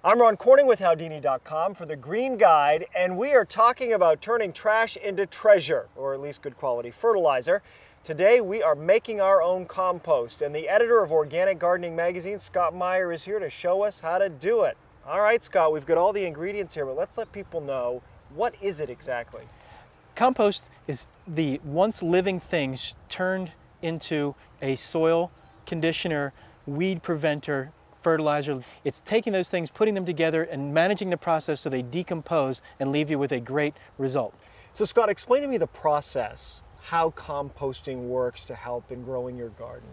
I'm Ron Corning with Howdini.com for the Green Guide, and we are talking about turning trash into treasure, or at least good quality fertilizer. Today we are making our own compost, and the editor of Organic Gardening Magazine, Scott Meyer, is here to show us how to do it. All right, Scott, we've got all the ingredients here, but let's let people know, what is it exactly? Compost is the once living things turned into a soil conditioner, weed preventer, fertilizer. It's taking those things, putting them together, and managing the process so they decompose and leave you with a great result. So Scott, explain to me the process, how composting works to help in growing your garden.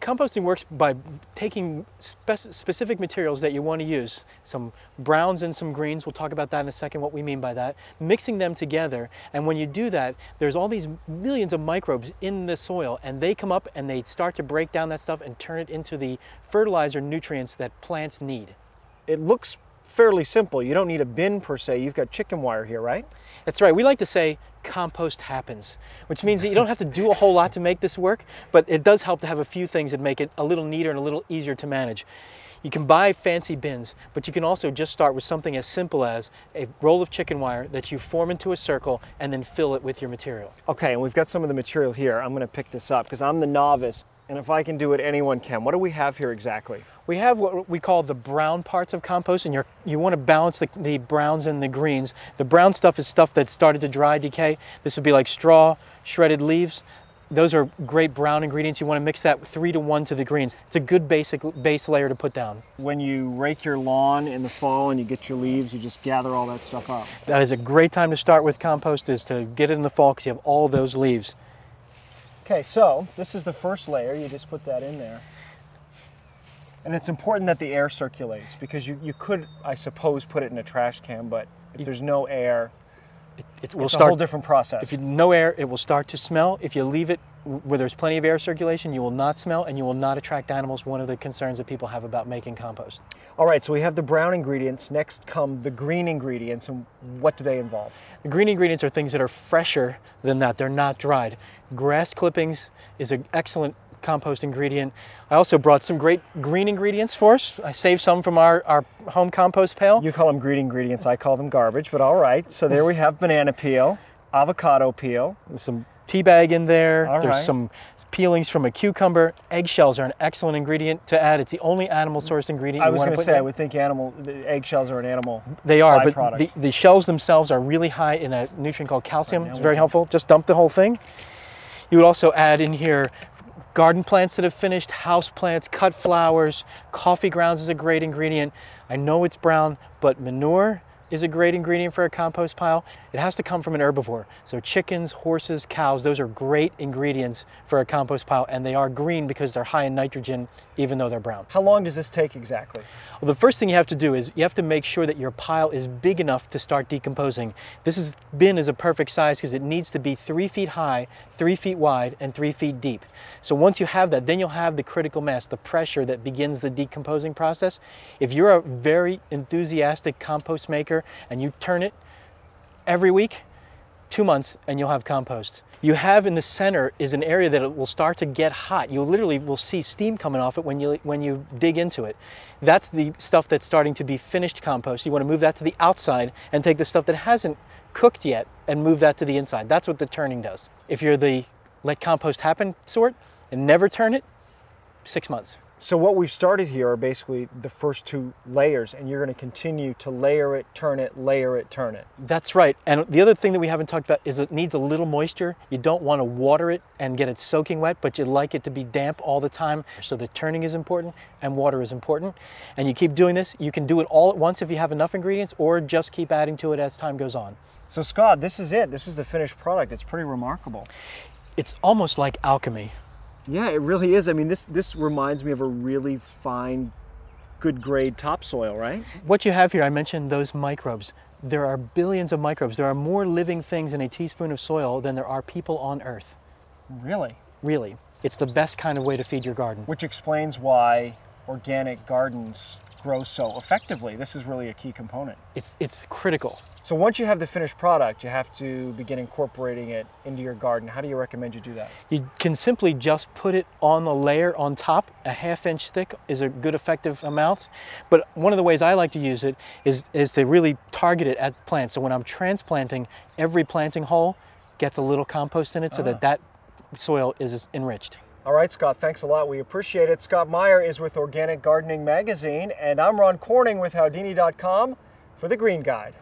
Composting works by taking specific materials that you want to use, some browns and some greens, we'll talk about that in a second, what we mean by that, mixing them together, and when you do that, there's all these millions of microbes in the soil, and they come up and they start to break down that stuff and turn it into the fertilizer nutrients that plants need. It looks fairly simple. You don't need a bin per se. You've got chicken wire here, right? That's right. We like to say compost happens, which means that you don't have to do a whole lot to make this work, but it does help to have a few things that make it a little neater and a little easier to manage. You can buy fancy bins, but you can also just start with something as simple as a roll of chicken wire that you form into a circle and then fill it with your material. Okay, and we've got some of the material here. I'm going to pick this up because I'm the novice, and if I can do it, anyone can. What do we have here exactly? We have what we call the brown parts of compost, and you want to balance the browns and the greens. The brown stuff is stuff that's started to dry decay. This would be like straw, shredded leaves. Those are great brown ingredients. You want to mix that 3-to-1 to the greens. It's a good base layer to put down. When you rake your lawn in the fall and you get your leaves, you just gather all that stuff up. That is a great time to start with compost, is to get it in the fall because you have all those leaves. Okay, so this is the first layer. You just put that in there. And it's important that the air circulates because you could, I suppose, put it in a trash can, but if there's no air, it's a whole different process. If no air, it will start to smell. If you leave it where there's plenty of air circulation, you will not smell and you will not attract animals. One of the concerns that people have about making compost. All right, so we have the brown ingredients. Next come the green ingredients, and what do they involve? The green ingredients are things that are fresher than that. They're not dried. Grass clippings is an excellent compost ingredient. I also brought some great green ingredients for us. I saved some from our home compost pail. You call them green ingredients, I call them garbage, but all right. So there we have banana peel, avocado peel. There's some tea bag in there. All There's right. some peelings from a cucumber. Eggshells are an excellent ingredient to add. It's the only animal sourced ingredient you want to put in. I was going to say, I would think the eggshells are an animal They are, byproduct. but the shells themselves are really high in a nutrient called calcium. It's very helpful. Just dump the whole thing. You would also add in here garden plants that have finished, house plants, cut flowers, coffee grounds is a great ingredient. I know it's brown, but manure is a great ingredient for a compost pile. It has to come from an herbivore. So chickens, horses, cows, those are great ingredients for a compost pile, and they are green because they're high in nitrogen, even though they're brown. How long does this take exactly? Well, the first thing you have to do is you have to make sure that your pile is big enough to start decomposing. This bin is a perfect size because it needs to be 3 feet high, 3 feet wide, and 3 feet deep. So once you have that, then you'll have the critical mass, the pressure that begins the decomposing process. If you're a very enthusiastic compost maker and you turn it every week, 2 months, and you'll have compost. You have in the center is an area that it will start to get hot. You literally will see steam coming off it when you dig into it. That's the stuff that's starting to be finished compost. You want to move that to the outside and take the stuff that hasn't cooked yet and move that to the inside. That's what the turning does. If you're the let compost happen sort and never turn it, 6 months. So what we've started here are basically the first 2 layers, and you're going to continue to layer it, turn it, layer it, turn it. That's right. And the other thing that we haven't talked about is it needs a little moisture. You don't want to water it and get it soaking wet, but you like it to be damp all the time. So the turning is important and water is important. And you keep doing this. You can do it all at once if you have enough ingredients, or just keep adding to it as time goes on. So Scott, this is it. This is the finished product. It's pretty remarkable. It's almost like alchemy. Yeah, it really is. I mean, this reminds me of a really fine, good grade topsoil, right? What you have here, I mentioned those microbes. There are billions of microbes. There are more living things in a teaspoon of soil than there are people on Earth. Really? Really. It's the best kind of way to feed your garden. Which explains why organic gardens grow so effectively. This is really a key component. It's critical. So once you have the finished product, you have to begin incorporating it into your garden. How do you recommend you do that? You can simply just put it on a layer on top. A ½ inch thick is a good effective amount. But one of the ways I like to use it is to really target it at plants. So when I'm transplanting, every planting hole gets a little compost in it so that soil is enriched. All right, Scott, thanks a lot. We appreciate it. Scott Meyer is with Organic Gardening Magazine, and I'm Ron Corning with Howdini.com for The Green Guide.